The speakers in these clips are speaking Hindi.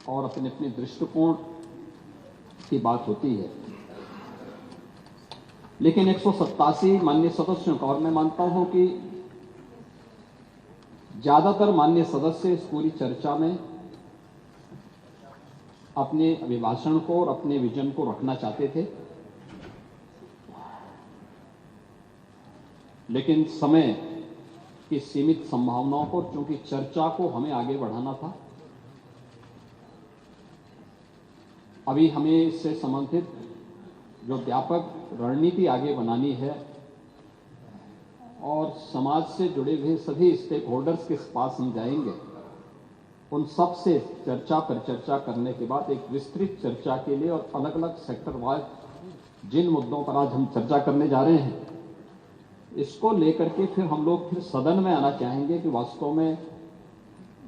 और अपने अपने दृष्टिकोण की बात होती है, लेकिन 187 माननीय सदस्यों का, और मैं मानता हूं कि ज्यादातर माननीय सदस्य इस पूरी चर्चा में अपने अभिभाषण को और अपने विजन को रखना चाहते थे, लेकिन समय की सीमित संभावनाओं पर, चूंकि चर्चा को हमें आगे बढ़ाना था, अभी हमें इससे संबंधित जो व्यापक रणनीति आगे बनानी है और समाज से जुड़े हुए सभी स्टेक होल्डर्स के पास हम जाएंगे, उन सब से चर्चा पर चर्चा करने के बाद एक विस्तृत चर्चा के लिए और अलग अलग सेक्टर वाइज जिन मुद्दों पर आज हम चर्चा करने जा रहे हैं, इसको लेकर के फिर हम लोग फिर सदन में आना चाहेंगे कि वास्तव में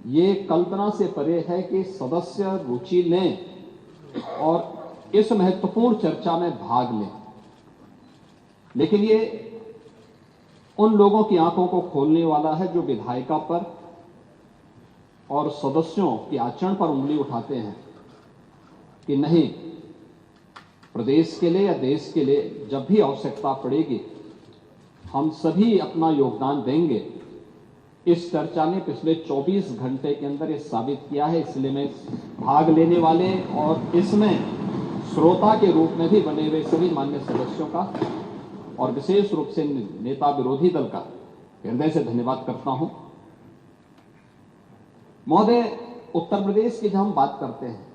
ये कल्पना से परे है कि सदस्य रुचि लें और इस महत्वपूर्ण चर्चा में भाग लें, लेकिन ये उन लोगों की आंखों को खोलने वाला है जो विधायिका पर और सदस्यों के आचरण पर उंगली उठाते हैं कि नहीं, प्रदेश के लिए या देश के लिए जब भी आवश्यकता पड़ेगी हम सभी अपना योगदान देंगे। इस चर्चा ने पिछले 24 घंटे के अंदर ये साबित किया है, इसलिए मैं भाग लेने वाले और इसमें श्रोता के रूप में भी बने हुए सभी मान्य सदस्यों का और विशेष रूप से नेता विरोधी दल का हृदय से धन्यवाद करता हूं। महोदय, उत्तर प्रदेश की जब हम बात करते हैं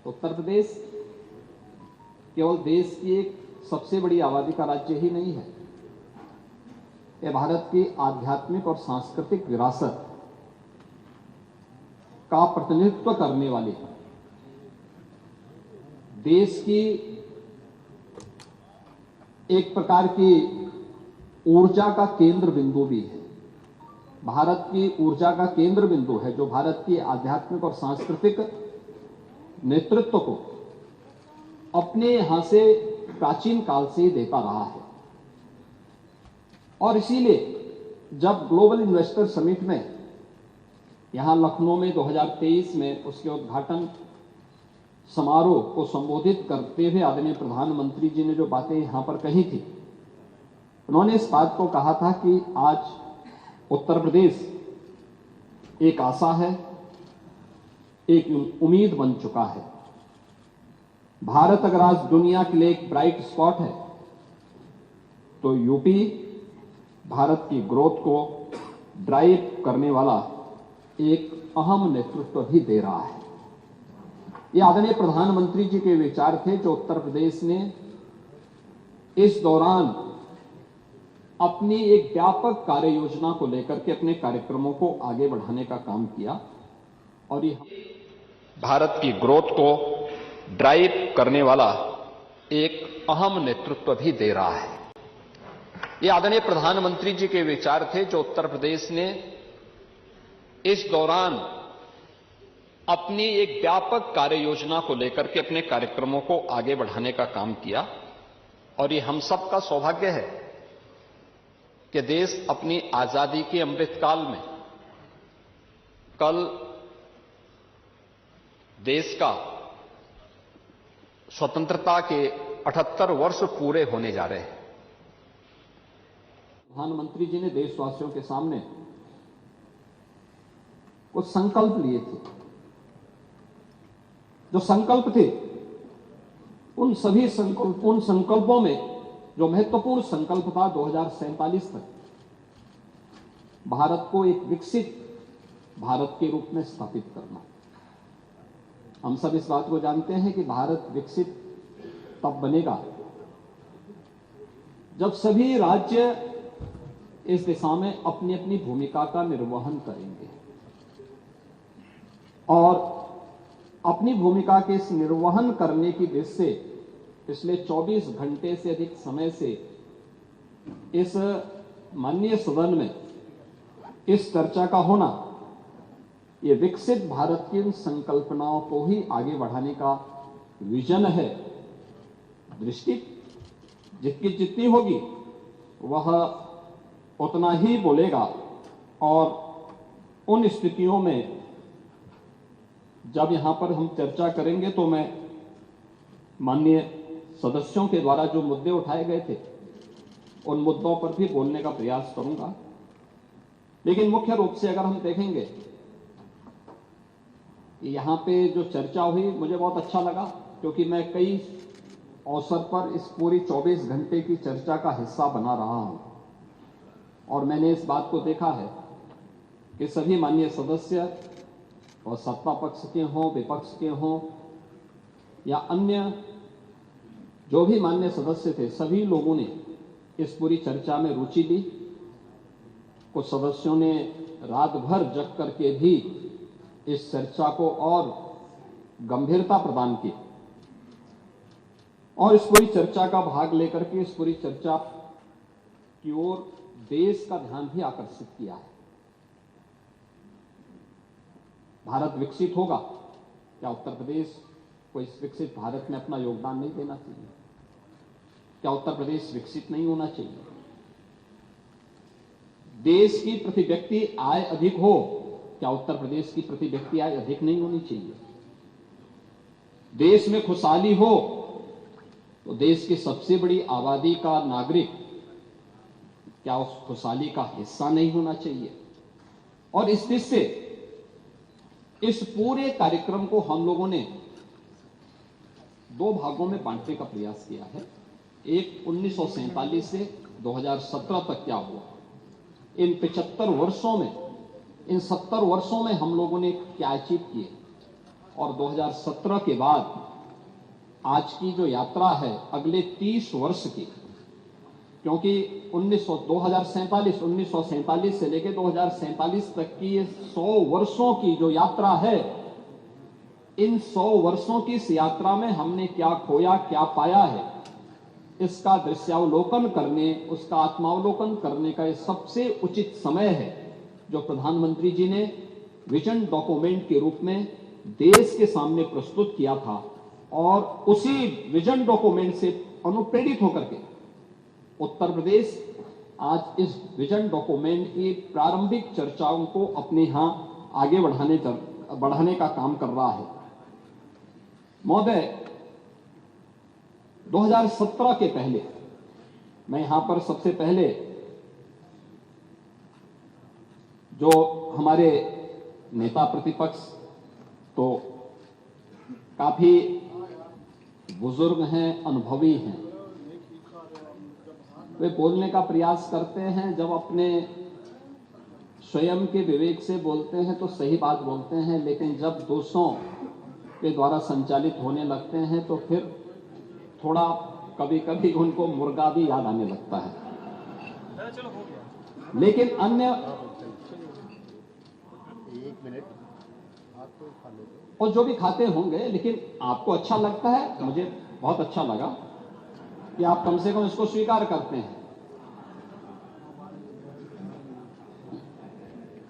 तो उत्तर प्रदेश केवल देश की एक सबसे बड़ी आबादी का राज्य ही नहीं है, यह भारत की आध्यात्मिक और सांस्कृतिक विरासत का प्रतिनिधित्व करने वाली देश की एक प्रकार की ऊर्जा का केंद्र बिंदु भी है। भारत की ऊर्जा का केंद्र बिंदु है, जो भारत की आध्यात्मिक और सांस्कृतिक नेतृत्व को अपने यहां से प्राचीन काल से ही देता रहा है। और इसीलिए जब ग्लोबल इन्वेस्टर समिट में यहां लखनऊ में 2023 में उसके उद्घाटन समारोह को संबोधित करते हुए आदरणीय प्रधानमंत्री जी ने जो बातें यहां पर कही थी, उन्होंने इस बात को कहा था कि आज उत्तर प्रदेश एक आशा है, एक उम्मीद बन चुका है। भारत अगर आज दुनिया के लिए एक ब्राइट स्पॉट है तो यूपी भारत की ग्रोथ को ड्राइव करने वाला एक अहम नेतृत्व भी दे रहा है। ये आदरणीय प्रधानमंत्री जी के विचार थे, जो उत्तर प्रदेश ने इस दौरान अपनी एक व्यापक कार्य योजना को लेकर के अपने कार्यक्रमों को आगे बढ़ाने का काम किया और ये भारत की ग्रोथ को ड्राइव करने वाला एक अहम नेतृत्व भी दे रहा है। ये आदरणीय प्रधानमंत्री जी के विचार थे, जो उत्तर प्रदेश ने इस दौरान अपनी एक व्यापक कार्य योजना को लेकर के अपने कार्यक्रमों को आगे बढ़ाने का काम किया और ये हम सब का सौभाग्य है कि देश अपनी आजादी के अमृतकाल में कल देश का स्वतंत्रता के 78 वर्ष पूरे होने जा रहे हैं। प्रधानमंत्री जी ने देशवासियों के सामने कुछ संकल्प लिए थे। जो संकल्प थे, उन संकल्पों में जो महत्वपूर्ण संकल्प था 2047 तक भारत को एक विकसित भारत के रूप में स्थापित करना। हम सब इस बात को जानते हैं कि भारत विकसित तब बनेगा जब सभी राज्य इस दिशा में अपनी अपनी भूमिका का निर्वहन करेंगे और अपनी भूमिका के इस निर्वहन करने की दृष्टि से पिछले 24 घंटे से अधिक समय से इस माननीय सदन में इस चर्चा का होना, ये विकसित भारत की उन संकल्पनाओं को ही आगे बढ़ाने का विजन है। दृष्टि जितनी होगी वह उतना ही बोलेगा और उन स्थितियों में जब यहां पर हम चर्चा करेंगे तो मैं माननीय सदस्यों के द्वारा जो मुद्दे उठाए गए थे उन मुद्दों पर भी बोलने का प्रयास करूंगा। लेकिन मुख्य रूप से अगर हम देखेंगे, यहां पे जो चर्चा हुई मुझे बहुत अच्छा लगा, क्योंकि मैं कई अवसर पर इस पूरी 24 घंटे की चर्चा का हिस्सा बना रहा हूं और मैंने इस बात को देखा है कि सभी माननीय सदस्य और सत्ता पक्ष के हों, विपक्ष के हों या अन्य जो भी माननीय सदस्य थे, सभी लोगों ने इस पूरी चर्चा में रुचि ली। कुछ सदस्यों ने रात भर जग करके भी इस चर्चा को और गंभीरता प्रदान की और इस पूरी चर्चा का भाग लेकर के इस पूरी चर्चा की ओर देश का ध्यान भी आकर्षित किया है। भारत विकसित होगा, क्या उत्तर प्रदेश को इस विकसित भारत में अपना योगदान नहीं देना चाहिए? क्या उत्तर प्रदेश विकसित नहीं होना चाहिए? देश की प्रति व्यक्ति आय अधिक हो, क्या उत्तर प्रदेश की प्रति व्यक्ति आय अधिक नहीं होनी चाहिए? देश में खुशहाली हो तो देश की सबसे बड़ी आबादी का नागरिक क्या उस खुशहाली का हिस्सा नहीं होना चाहिए? और इस दृष्टि से इस पूरे कार्यक्रम को हम लोगों ने दो भागों में बांटने का प्रयास किया है। एक 1947 से 2017 तक क्या हुआ, इन 75 वर्षों में, इन 70 वर्षों में हम लोगों ने क्या अचीव किए, और 2017 के बाद आज की जो यात्रा है अगले 30 वर्ष की, क्योंकि 1947 से लेकर 2047 तक की ये 100 वर्षों की जो यात्रा है, इन 100 वर्षों की इस यात्रा में हमने क्या खोया, क्या पाया है, इसका दृश्यावलोकन करने, उसका आत्मावलोकन करने का ये सबसे उचित समय है जो प्रधानमंत्री जी ने विजन डॉक्यूमेंट के रूप में देश के सामने प्रस्तुत किया था। और उसी विजन डॉक्यूमेंट से अनुप्रेरित होकर के उत्तर प्रदेश आज इस विजन डॉक्यूमेंट की प्रारंभिक चर्चाओं को अपने यहां आगे बढ़ाने का काम कर रहा है। महोदय, 2017 के पहले मैं यहां पर सबसे पहले जो हमारे नेता प्रतिपक्ष तो काफी बुजुर्ग हैं, अनुभवी हैं, वे बोलने का प्रयास करते हैं, जब अपने स्वयं के विवेक से बोलते हैं तो सही बात बोलते हैं, लेकिन जब दूसरों के द्वारा संचालित होने लगते हैं तो फिर थोड़ा कभी कभी उनको मुर्गा भी याद आने लगता है। लेकिन अन्य और जो भी खाते होंगे, लेकिन आपको अच्छा लगता है, मुझे बहुत अच्छा लगा कि आप कम से कम इसको स्वीकार करते हैं।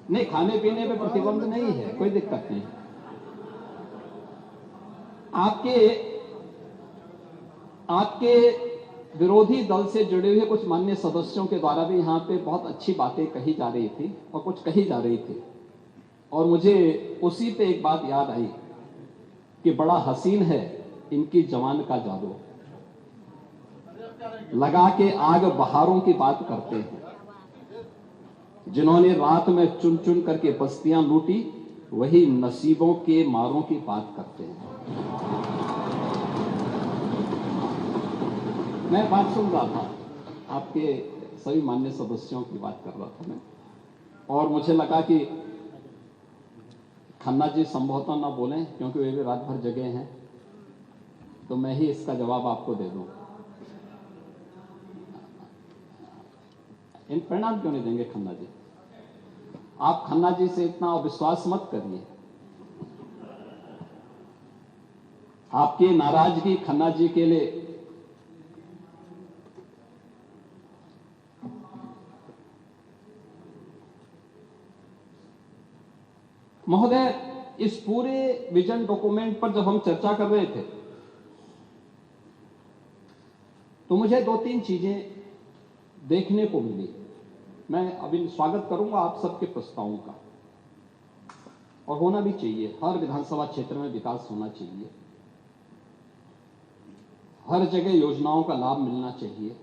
नहीं, खाने पीने पे प्रतिबंध नहीं है, कोई दिक्कत नहीं। आपके विरोधी दल से जुड़े हुए कुछ माननीय सदस्यों के द्वारा भी यहां पे बहुत अच्छी बातें कही जा रही थी और कुछ कही जा रही थी, और मुझे उसी पे एक बात याद आई कि बड़ा हसीन है इनकी जवान का जादू, लगा के आग बहारों की बात करते हैं। जिन्होंने रात में चुन चुन करके बस्तियां लूटी, वही नसीबों के मारों की बात करते हैं। मैं बात सुन रहा था, आपके सभी मान्य सदस्यों की बात कर रहा था मैं, और मुझे लगा कि खन्ना जी संभवतः ना बोलें क्योंकि वे भी रात भर जगे हैं, तो मैं ही इसका जवाब आपको दे दूं। इन परिणाम क्यों नहीं देंगे खन्ना जी? आप खन्ना जी से इतना अविश्वास मत करिए। आपकी नाराजगी खन्ना जी के लिए महोदय, इस पूरे विजन डॉक्यूमेंट पर जब हम चर्चा कर रहे थे तो मुझे दो तीन चीजें देखने को मिली। मैं अभी स्वागत करूंगा आप सबके प्रस्तावों का। और होना भी चाहिए। हर विधानसभा क्षेत्र में विकास होना चाहिए, हर जगह योजनाओं का लाभ मिलना चाहिए,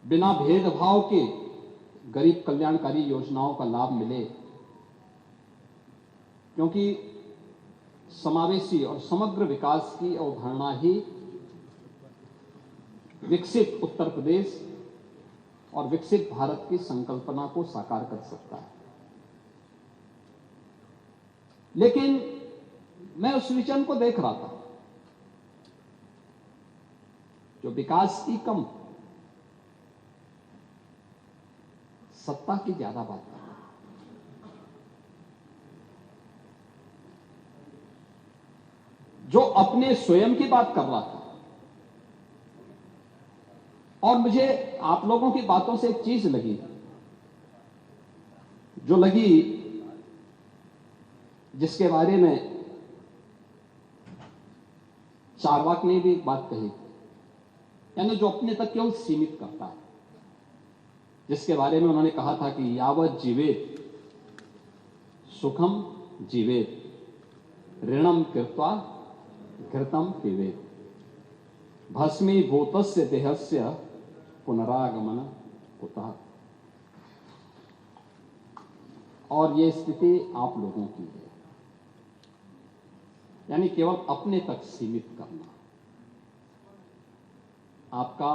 बिना भेदभाव के गरीब कल्याणकारी योजनाओं का लाभ मिले, क्योंकि समावेशी और समग्र विकास की अवधारणा ही विकसित उत्तर प्रदेश और विकसित भारत की संकल्पना को साकार कर सकता है। लेकिन मैं उस विजन को देख रहा था जो विकास की कम, सत्ता की ज्यादा बात कर रहा है। जो अपने स्वयं की बात कर रहा था। और मुझे आप लोगों की बातों से एक चीज लगी, जो लगी, जिसके बारे में चारवाक ने भी एक बात कही, यानी जो अपने तक केवल सीमित करता है, जिसके बारे में उन्होंने कहा था कि यावत जीवेत सुखम जीवेत ऋणम कृत्वा घृतम पिबेत भस्मीभूतस्य देहस्य पुनरागमन कुतः। और यह स्थिति आप लोगों की है, यानी केवल अपने तक सीमित करना। आपका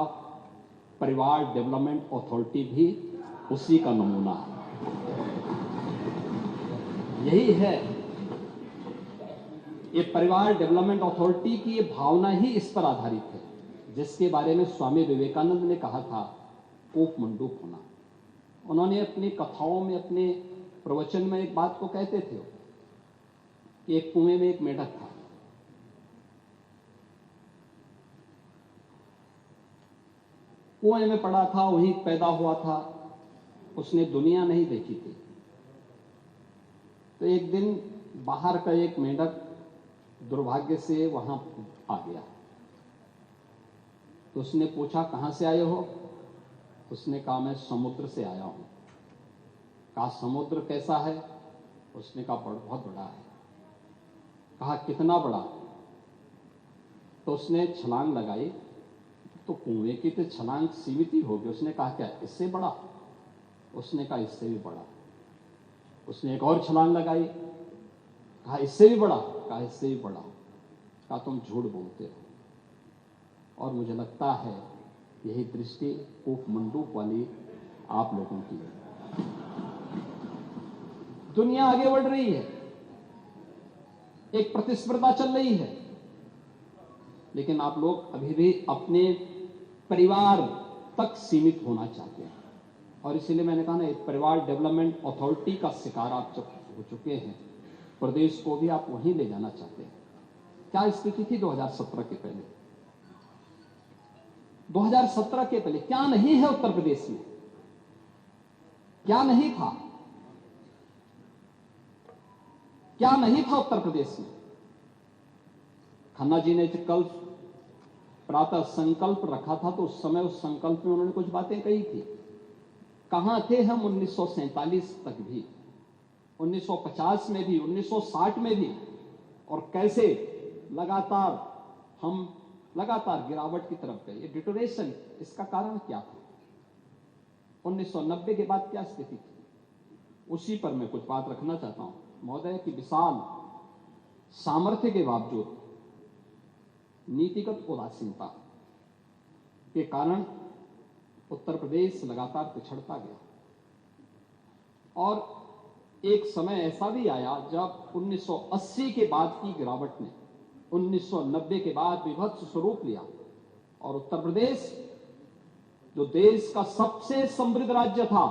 परिवार डेवलपमेंट अथॉरिटी भी उसी का नमूना है। यही है, ये परिवार डेवलपमेंट अथॉरिटी की ये भावना ही इस पर आधारित है, जिसके बारे में स्वामी विवेकानंद ने कहा था कूप मंडूक होना। उन्होंने अपनी कथाओं में, अपने प्रवचन में एक बात को कहते थे कि एक कुएं में एक मेढक था। कुएं में पड़ा था, वहीं पैदा हुआ था, उसने दुनिया नहीं देखी थी। तो एक दिन बाहर का एक मेढक दुर्भाग्य से वहां आ गया। तो उसने पूछा, कहां से आए हो? उसने कहा, मैं समुद्र से आया हूं। कहा, समुद्र कैसा है? उसने कहा, बहुत बड़ा है। कहा, कितना बड़ा? तो उसने छलांग लगाई। तो कुएं की तो छलांग सीमित ही होगी। उसने कहा, क्या इससे बड़ा? उसने कहा, इससे भी बड़ा। उसने एक और छलांग लगाई। कहा, इससे भी बड़ा? कहा, इससे भी बड़ा। कहा, तुम झूठ बोलते हो। और मुझे लगता है यही दृष्टि कूप मंडूक वाली आप लोगों की है। दुनिया आगे बढ़ रही है, एक प्रतिस्पर्धा चल रही है, लेकिन आप लोग अभी भी अपने परिवार तक सीमित होना चाहते हैं। और इसीलिए मैंने कहा ना, एक परिवार डेवलपमेंट अथॉरिटी का शिकार आप हो चुके हैं। प्रदेश को भी आप वहीं ले जाना चाहते हैं। क्या स्थिति थी 2017 के पहले? 2017 के पहले क्या नहीं है उत्तर प्रदेश में? क्या नहीं था? क्या नहीं था उत्तर प्रदेश में? खन्ना जी ने कल प्रातः संकल्प रखा था, तो उस समय उस संकल्प में उन्होंने कुछ बातें कही थी। कहां थे हम 1947 तक भी, 1950 में भी, 1960 में भी, और कैसे हम लगातार गिरावट की तरफ गए। ये डिटोरेशन, इसका कारण क्या था? 1990 के बाद क्या स्थिति थी? उसी पर मैं कुछ बात रखना चाहता हूं। महोदय की विशाल सामर्थ्य के बावजूद नीतिगत उदासीनता के कारण उत्तर प्रदेश लगातार पिछड़ता गया। और एक समय ऐसा भी आया जब 1980 के बाद की गिरावट ने 1990 के बाद विभत्स स्वरूप लिया, और उत्तर प्रदेश जो देश का सबसे समृद्ध राज्य था,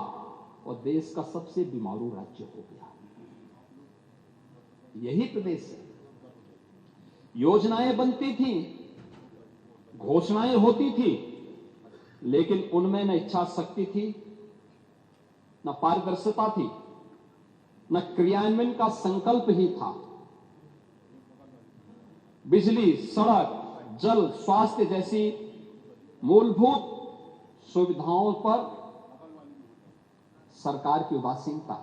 और देश का सबसे बीमारू राज्य हो गया। यही प्रदेश है। योजनाएं बनती थी, घोषणाएं होती थी, लेकिन उनमें न इच्छा शक्ति थी, न पारदर्शिता थी, न क्रियान्वयन का संकल्प ही था। बिजली, सड़क, जल, स्वास्थ्य जैसी मूलभूत सुविधाओं पर सरकार की उदासीनता,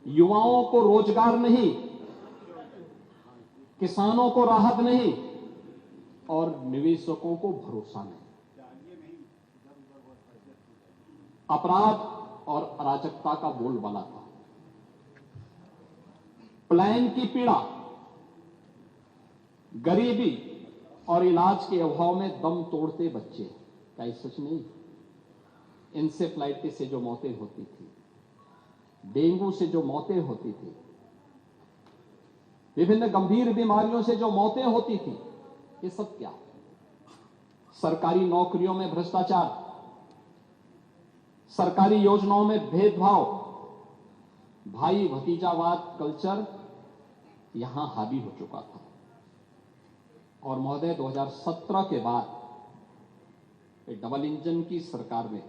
युवाओं को रोजगार नहीं, किसानों को राहत नहीं और निवेशकों को भरोसा नहीं। अपराध और अराजकता का बोलबाला था। प्लान की पीड़ा, गरीबी और इलाज के अभाव में दम तोड़ते बच्चे, क्या ये सच नहीं? इंसेफ्लाइटिस से जो मौतें होती थी, डेंगू से जो मौतें होती थी, विभिन्न गंभीर बीमारियों से जो मौतें होती थी, ये सब क्या? सरकारी नौकरियों में भ्रष्टाचार, सरकारी योजनाओं में भेदभाव, भाई भतीजावाद कल्चर यहां हावी हो चुका था। और महोदय 2017 के बाद एक डबल इंजन की सरकार में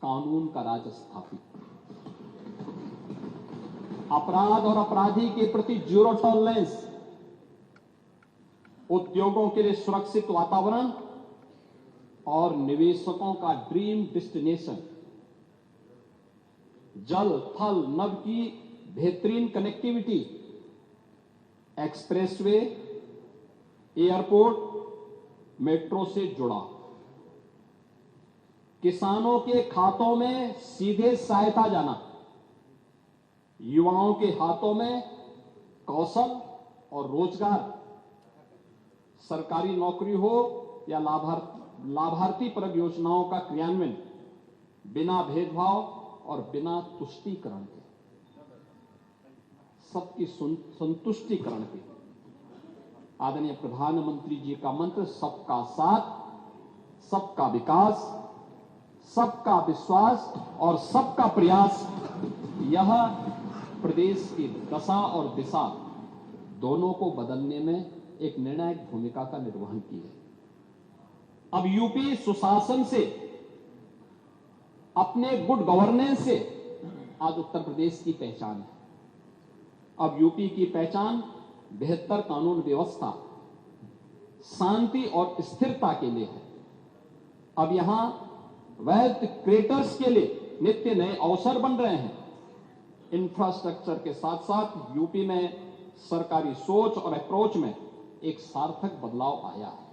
कानून का राज स्थापित, अपराध और अपराधी के प्रति जीरो टॉलरेंस, उद्योगों के लिए सुरक्षित वातावरण और निवेशकों का ड्रीम डेस्टिनेशन, जल थल नभ की बेहतरीन कनेक्टिविटी, एक्सप्रेसवे, एयरपोर्ट, मेट्रो से जुड़ा, किसानों के खातों में सीधे सहायता जाना, युवाओं के हाथों में कौशल और रोजगार, सरकारी नौकरी हो या लाभार्थी परक योजनाओं का क्रियान्वयन बिना भेदभाव और बिना तुष्टीकरण के, सबकी संतुष्टिकरण के। आदरणीय प्रधानमंत्री जी का मंत्र सबका साथ, सबका विकास, सबका विश्वास और सबका प्रयास, यह प्रदेश की दशा और दिशा दोनों को बदलने में एक निर्णायक भूमिका का निर्वहन की है। अब यूपी सुशासन से, अपने गुड गवर्नेंस से आज उत्तर प्रदेश की पहचान है। अब यूपी की पहचान बेहतर कानून व्यवस्था, शांति और स्थिरता के लिए है। अब यहां वेल्थ क्रिएटर्स के लिए नित्य नए अवसर बन रहे हैं। इंफ्रास्ट्रक्चर के साथ साथ यूपी में सरकारी सोच और अप्रोच में एक सार्थक बदलाव आया है,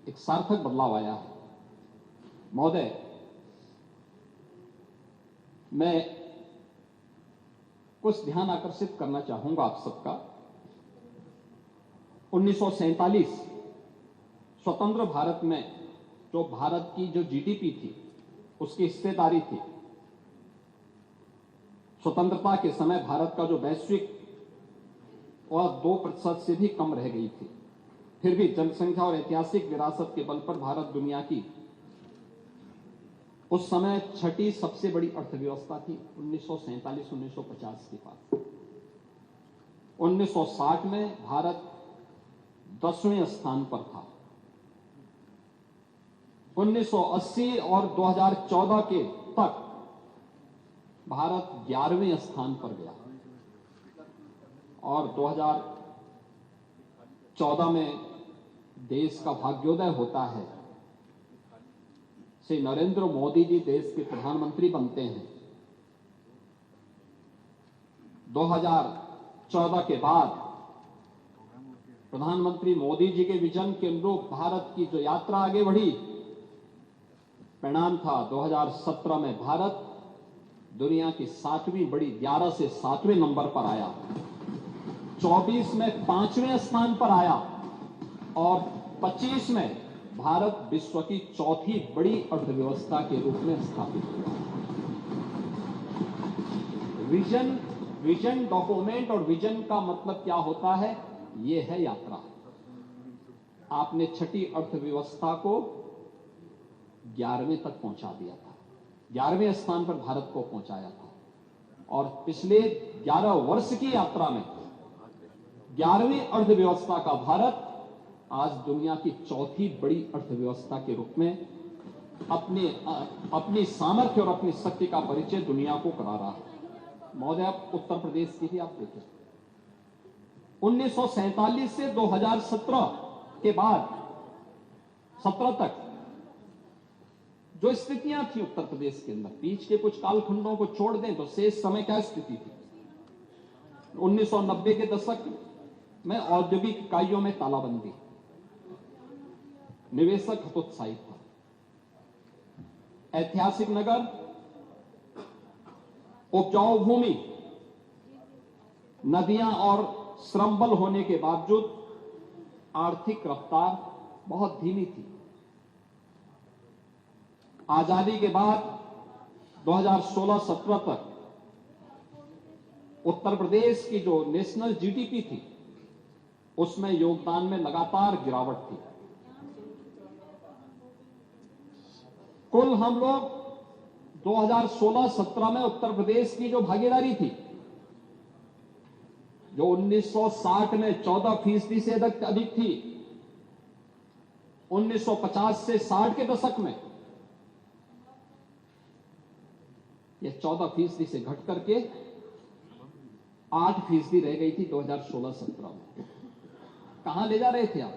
एक सार्थक बदलाव आया है। महोदय, मैं कुछ ध्यान आकर्षित करना चाहूंगा आप सबका। 1947 स्वतंत्र भारत में जो भारत की जो जीडीपी थी, उसकी हिस्सेदारी थी, स्वतंत्रता के समय भारत का जो वैश्विक वह 2% से भी कम रह गई थी। फिर भी जनसंख्या और ऐतिहासिक विरासत के बल पर भारत दुनिया की उस समय छठी सबसे बड़ी अर्थव्यवस्था थी 1947-1950 के पास। 1960 में भारत 10वें स्थान पर था। 1980 और 2014 के तक भारत 11वें स्थान पर गया और 2014 में देश का भाग्योदय होता है, श्री नरेंद्र मोदी जी देश के प्रधानमंत्री बनते हैं। 2014 के बाद प्रधानमंत्री मोदी जी के विजन के अनुरूप भारत की जो यात्रा आगे बढ़ी, परिणाम था 2017 में भारत दुनिया की 7वीं बड़ी 11 से 7वें नंबर पर आया, 24 में 5वें स्थान पर आया और 25 में भारत विश्व की 4थी बड़ी अर्थव्यवस्था के रूप में स्थापित हुआ। विजन डॉक्यूमेंट और विजन का मतलब क्या होता है? ये है यात्रा। आपने छठी अर्थव्यवस्था को 11वें तक पहुंचा दिया था, 11वें स्थान पर भारत को पहुंचाया था और पिछले 11 वर्ष की यात्रा में 11वीं अर्थव्यवस्था का भारत आज दुनिया की 4थी बड़ी अर्थव्यवस्था के रूप में अपनी सामर्थ्य और अपनी शक्ति का परिचय दुनिया को करा रहा है। महोदय, आप उत्तर प्रदेश की भी आप देखें, 1947 से 2017 के बाद 17 तक जो स्थितियां थी उत्तर प्रदेश के अंदर, बीच के कुछ कालखंडों को छोड़ दें तो शेष समय क्या स्थिति थी। 1990 के दशक में औद्योगिक इकाइयों में तालाबंदी, निवेशक हतोत्साहित था, ऐतिहासिक नगर, उपजाऊ भूमि, नदियां और श्रमबल होने के बावजूद आर्थिक रफ्तार बहुत धीमी थी। आजादी के बाद 2016-17 तक उत्तर प्रदेश की जो नेशनल जीडीपी थी उसमें योगदान में लगातार गिरावट थी। कुल हम लोग 2016-17 में उत्तर प्रदेश की जो भागीदारी थी, जो 1960 में 14% से अधिक थी, 1950 से 60 के दशक में यह 14% से घट करके 8% रह गई थी 2016-17 में। कहां ले जा रहे थे आप?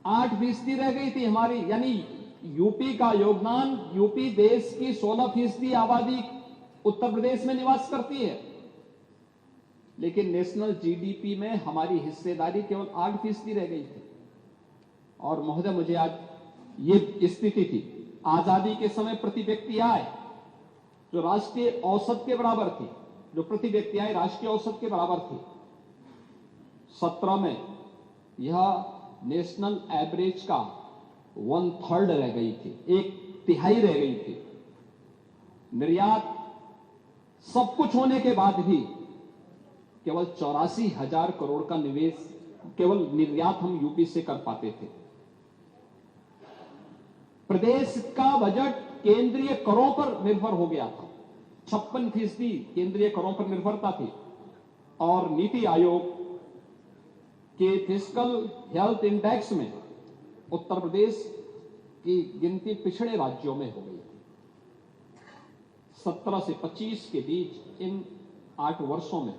8% रह गई थी हमारी, यानी यूपी का योगदान, यूपी देश की 16% आबादी उत्तर प्रदेश में निवास करती है, लेकिन नेशनल जीडीपी में हमारी हिस्सेदारी केवल 8% रह गई थी। और महोदय, मुझे आज ये स्थिति थी, आजादी के समय प्रति व्यक्ति आय जो राष्ट्रीय औसत के बराबर थी, जो प्रति व्यक्ति आय राष्ट्रीय औसत के बराबर थी, 17 में यह नेशनल एवरेज का 1/3 रह गई थी, 1/3 रह गई थी। निर्यात सब कुछ होने के बाद भी केवल 84,000 करोड़ का निवेश, केवल निर्यात हम यूपी से कर पाते थे। प्रदेश का बजट केंद्रीय करों पर निर्भर हो गया था, 56% केंद्रीय करों पर निर्भरता थी। और नीति आयोग के फिस्कल हेल्थ इंडेक्स में उत्तर प्रदेश की गिनती पिछड़े राज्यों में हो गई थी। 17 से 25 के बीच इन 8 वर्षों में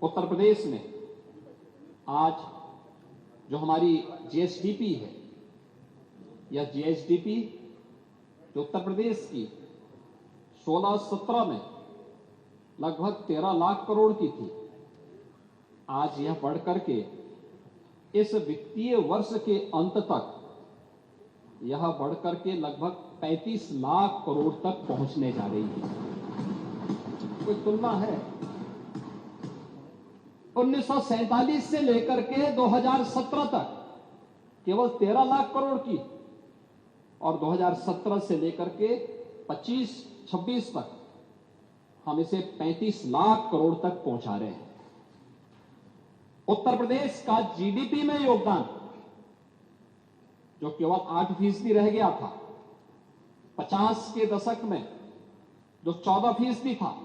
उत्तर प्रदेश में आज जो हमारी जीएसडीपी है, या जीएसडीपी जो उत्तर प्रदेश की 16-17 में लगभग 13 लाख करोड़ की थी, आज यह बढ़कर के इस वित्तीय वर्ष के अंत तक यह बढ़कर के लगभग 35 लाख करोड़ तक पहुंचने जा रही है। कोई तुलना है? 1947 से लेकर के 2017 तक केवल 13 लाख करोड़ की, और 2017 से लेकर के 25-26 तक हम इसे 35 लाख करोड़ तक पहुंचा रहे हैं। उत्तर प्रदेश का जीडीपी में योगदान जो केवल 8% रह गया था, 50 के दशक में जो 14% था,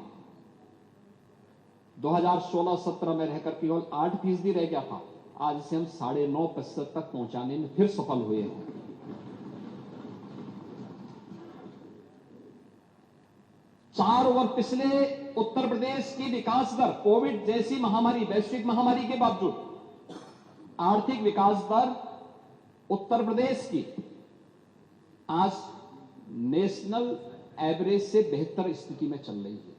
2016-17 में रहकर केवल 8% रह गया था, आज इसे हम 9.5% तक पहुंचाने में फिर सफल हुए हैं। चार वर्ष पिछले उत्तर प्रदेश की विकास दर, कोविड जैसी महामारी, वैश्विक महामारी के बावजूद आर्थिक विकास दर उत्तर प्रदेश की आज नेशनल एवरेज से बेहतर स्थिति में चल रही है।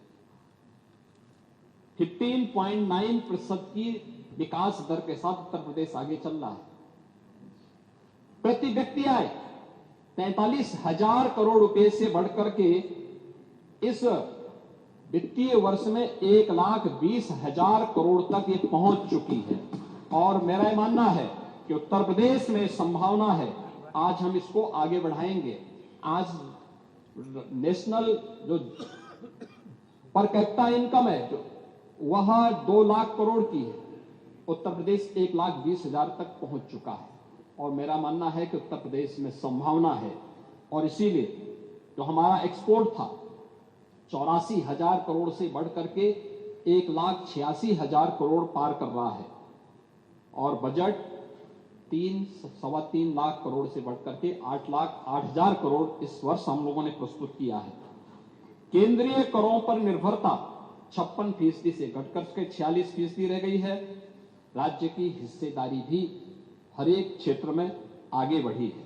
15.9% की विकास दर के साथ उत्तर प्रदेश आगे चल रहा है। प्रति व्यक्ति आय 43,000 करोड़ रुपए से बढ़कर के इस वित्तीय वर्ष में 1,20,000 करोड़ तक ये पहुंच चुकी है। और मेरा यह मानना है कि उत्तर प्रदेश में संभावना है, आज हम इसको आगे बढ़ाएंगे। आज नेशनल जो पर कैपिटा इनकम है वह 2 लाख करोड़ की है, उत्तर प्रदेश 1,20,000 तक पहुंच चुका है। और मेरा मानना है कि उत्तर प्रदेश में संभावना है, और इसीलिए जो हमारा एक्सपोर्ट था 84,000 करोड़ से बढ़कर के 1,86,000 करोड़ पार कर रहा है, और बजट 3-3.25 लाख करोड़ से बढ़कर के 8,08,000 करोड़ इस वर्ष हम लोगों ने प्रस्तुत किया है। केंद्रीय करों पर निर्भरता 56% से घटकर के 46% रह गई है। राज्य की हिस्सेदारी भी हर एक क्षेत्र में आगे बढ़ी है।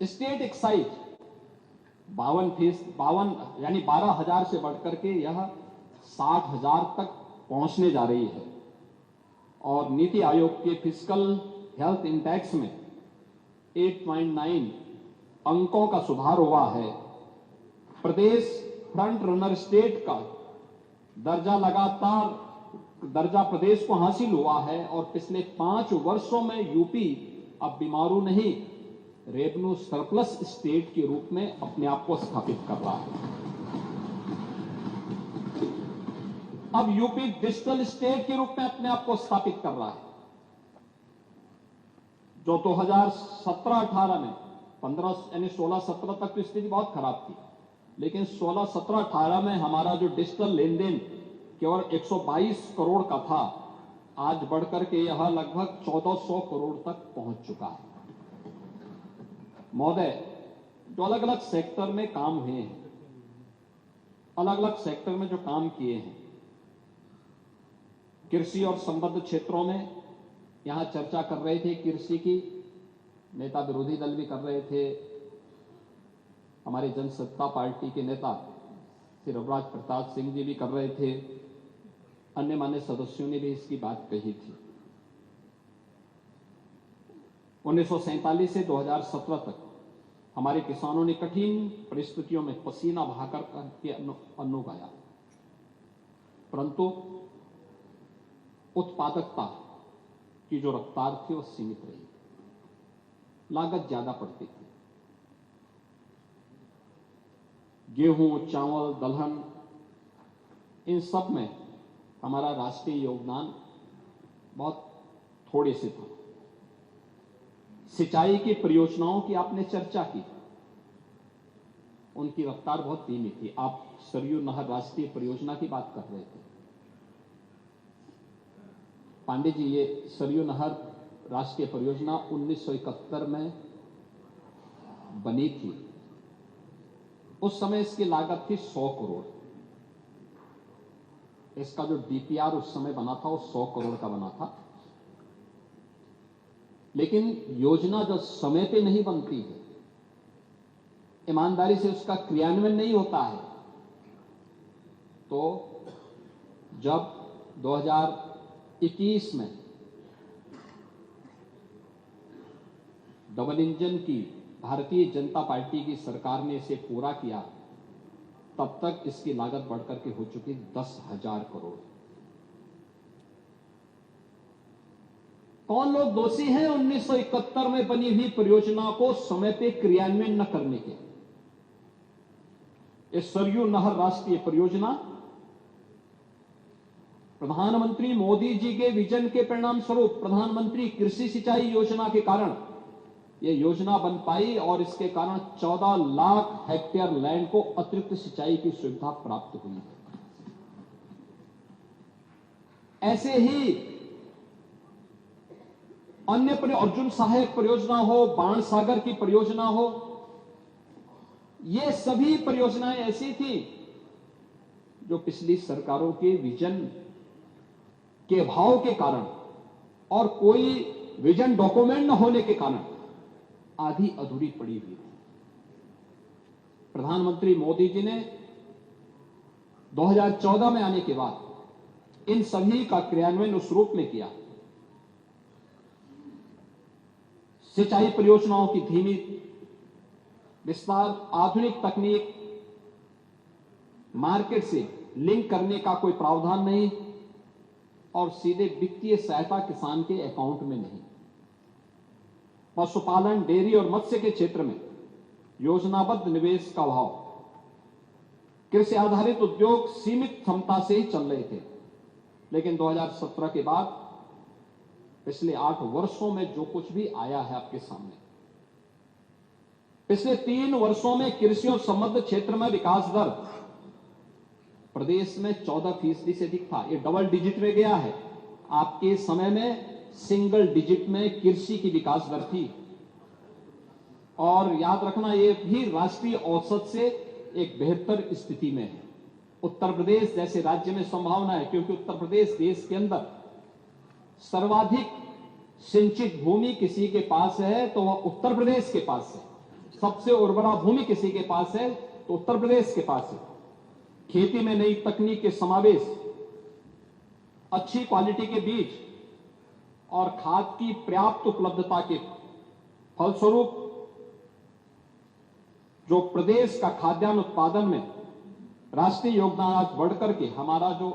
स्टेट एक्साइज 52 यानी 12,000 से बढ़कर के यह 60,000 तक पहुंचने जा रही है। और नीति आयोग के फिस्कल हेल्थ इंडेक्स में 8.9 अंकों का सुधार हुआ है। प्रदेश फ्रंट रनर स्टेट का दर्जा प्रदेश को हासिल हुआ है और पिछले 5 वर्षों में यूपी अब बीमारू नहीं, रेवेन्यू सरप्लस स्टेट के रूप में अपने आप को स्थापित कर रहा है। अब यूपी डिजिटल स्टेट के रूप में अपने आप को स्थापित कर रहा है। जो 2017-18 में 16-17 तक तो स्थिति बहुत खराब थी, लेकिन 16-17-18 में हमारा जो डिजिटल लेन देन केवल 122 करोड़ का था, आज बढ़कर के यह लगभग 1400 करोड़ तक पहुंच चुका है। महोदय, जो अलग अलग सेक्टर में काम हुए हैं, अलग अलग सेक्टर में जो काम किए हैं, कृषि और संबद्ध क्षेत्रों में यहां चर्चा कर रहे थे, कृषि की नेता विरोधी दल भी कर रहे थे, हमारे जनसत्ता पार्टी के नेता श्री रघुराज प्रताप सिंह जी भी कर रहे थे, अन्य मान्य सदस्यों ने भी इसकी बात कही थी। 1947 से 2017 तक हमारे किसानों ने कठिन परिस्थितियों में पसीना बहाकर के अन्न उगाया, परंतु उत्पादकता की जो रफ्तार थी वो सीमित रही, लागत ज्यादा पड़ती थी। गेहूं, चावल, दलहन, इन सब में हमारा राष्ट्रीय योगदान बहुत थोड़े से था। सिंचाई की परियोजनाओं की आपने चर्चा की, उनकी रफ्तार बहुत धीमी थी। आप सरयू नहर राष्ट्रीय परियोजना की बात कर रहे थे। पांडे जी, ये सरयू नहर राष्ट्रीय परियोजना 1971 में बनी थी। उस समय इसकी लागत थी 100 करोड़। इसका जो डीपीआर उस समय बना था वो 100 करोड़ का बना था। लेकिन योजना जब समय पे नहीं बनती है, ईमानदारी से उसका क्रियान्वयन नहीं होता है, तो जब 2021 में डबल इंजन की भारतीय जनता पार्टी की सरकार ने इसे पूरा किया, तब तक इसकी लागत बढ़कर के हो चुकी 10,000 करोड़। कौन लोग दोषी हैं 1971 में बनी हुई परियोजना को समय पे क्रियान्वयन न करने के? इस सरयू नहर राष्ट्रीय परियोजना प्रधानमंत्री मोदी जी के विजन के परिणाम स्वरूप प्रधानमंत्री कृषि सिंचाई योजना के कारण यह योजना बन पाई और इसके कारण 14 लाख हेक्टेयर लैंड को अतिरिक्त सिंचाई की सुविधा प्राप्त हुई है। ऐसे ही अन्य अर्जुन सहायक परियोजना हो, बाण सागर की परियोजना हो, ये सभी परियोजनाएं ऐसी थी जो पिछली सरकारों के विजन के अभाव के कारण और कोई विजन डॉक्यूमेंट न होने के कारण आधी अधूरी पड़ी हुई थी। प्रधानमंत्री मोदी जी ने 2014 में आने के बाद इन सभी का क्रियान्वयन उस रूप में किया। सिंचाई परियोजनाओं की धीमी विस्तार, आधुनिक तकनीक, मार्केट से लिंक करने का कोई प्रावधान नहीं और सीधे वित्तीय सहायता किसान के अकाउंट में नहीं। पशुपालन, डेयरी और मत्स्य के क्षेत्र में योजनाबद्ध निवेश का अभाव, कृषि आधारित उद्योग सीमित क्षमता से ही चल रहे थे। लेकिन 2017 के बाद पिछले 8 वर्षों में जो कुछ भी आया है आपके सामने, पिछले 3 वर्षों में कृषि और संबद्ध क्षेत्र में विकास दर प्रदेश में 14% से अधिक था। ये डबल डिजिट में गया है। आपके समय में सिंगल डिजिट में कृषि की विकास दर थी। और याद रखना, ये भी राष्ट्रीय औसत से एक बेहतर स्थिति में है। उत्तर प्रदेश जैसे राज्य में संभावना है, क्योंकि उत्तर प्रदेश देश के अंदर सर्वाधिक सिंचित भूमि किसी के पास है तो वह उत्तर प्रदेश के पास है। सबसे उर्वरा भूमि किसी के पास है तो उत्तर प्रदेश के पास है। खेती में नई तकनीक के समावेश, अच्छी क्वालिटी के बीज और खाद की पर्याप्त उपलब्धता के फलस्वरूप जो प्रदेश का खाद्यान्न उत्पादन में राष्ट्रीय योगदान आज बढ़कर के हमारा जो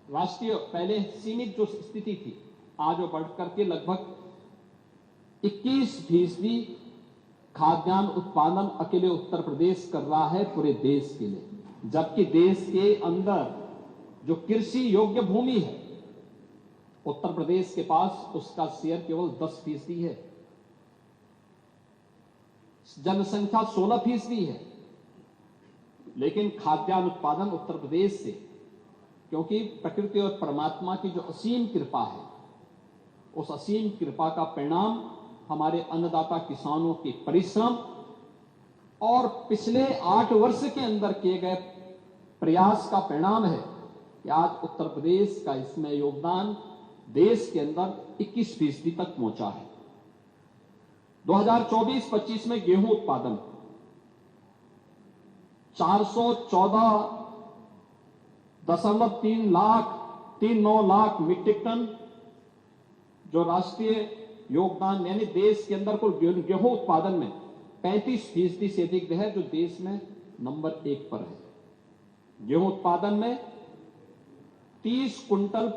राष्ट्रीय पहले सीमित जो स्थिति थी आज वो बढ़कर के लगभग 21% खाद्यान्न उत्पादन अकेले उत्तर प्रदेश कर रहा है पूरे देश के लिए, जबकि देश के अंदर जो कृषि योग्य भूमि है उत्तर प्रदेश के पास उसका शेयर केवल 10% है। जनसंख्या 16% है, लेकिन खाद्यान्न उत्पादन उत्तर प्रदेश से, क्योंकि प्रकृति और परमात्मा की जो असीम कृपा है उस असीम कृपा का परिणाम हमारे अन्नदाता किसानों के परिश्रम और पिछले 8 वर्ष के अंदर किए गए प्रयास का परिणाम है कि आज उत्तर प्रदेश का इसमें योगदान देश के अंदर 21% तक पहुंचा है। 2024-25 में गेहूं उत्पादन 414.39 लाख मीट्रिक टन, जो राष्ट्रीय योगदान यानी देश के अंदर कुल गेहूं उत्पादन में 35% से अधिक है, जो देश में नंबर 1 पर है। गेहूं उत्पादन में 30 कुंटल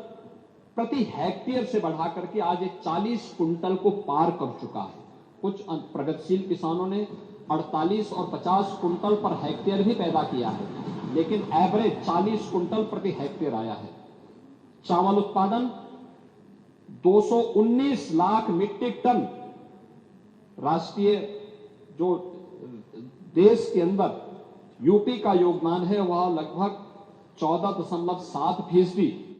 प्रति हेक्टेयर से बढ़ाकर के आज 40 कुंटल को पार कर चुका है। कुछ प्रगतिशील किसानों ने 48 और 50 कुंटल पर हेक्टेयर भी पैदा किया है, लेकिन एवरेज 40 कुंटल प्रति हेक्टेयर आया है। चावल उत्पादन 219 लाख मीट्रिक टन, राष्ट्रीय जो देश के अंदर यूपी का योगदान है वह लगभग 14.7%।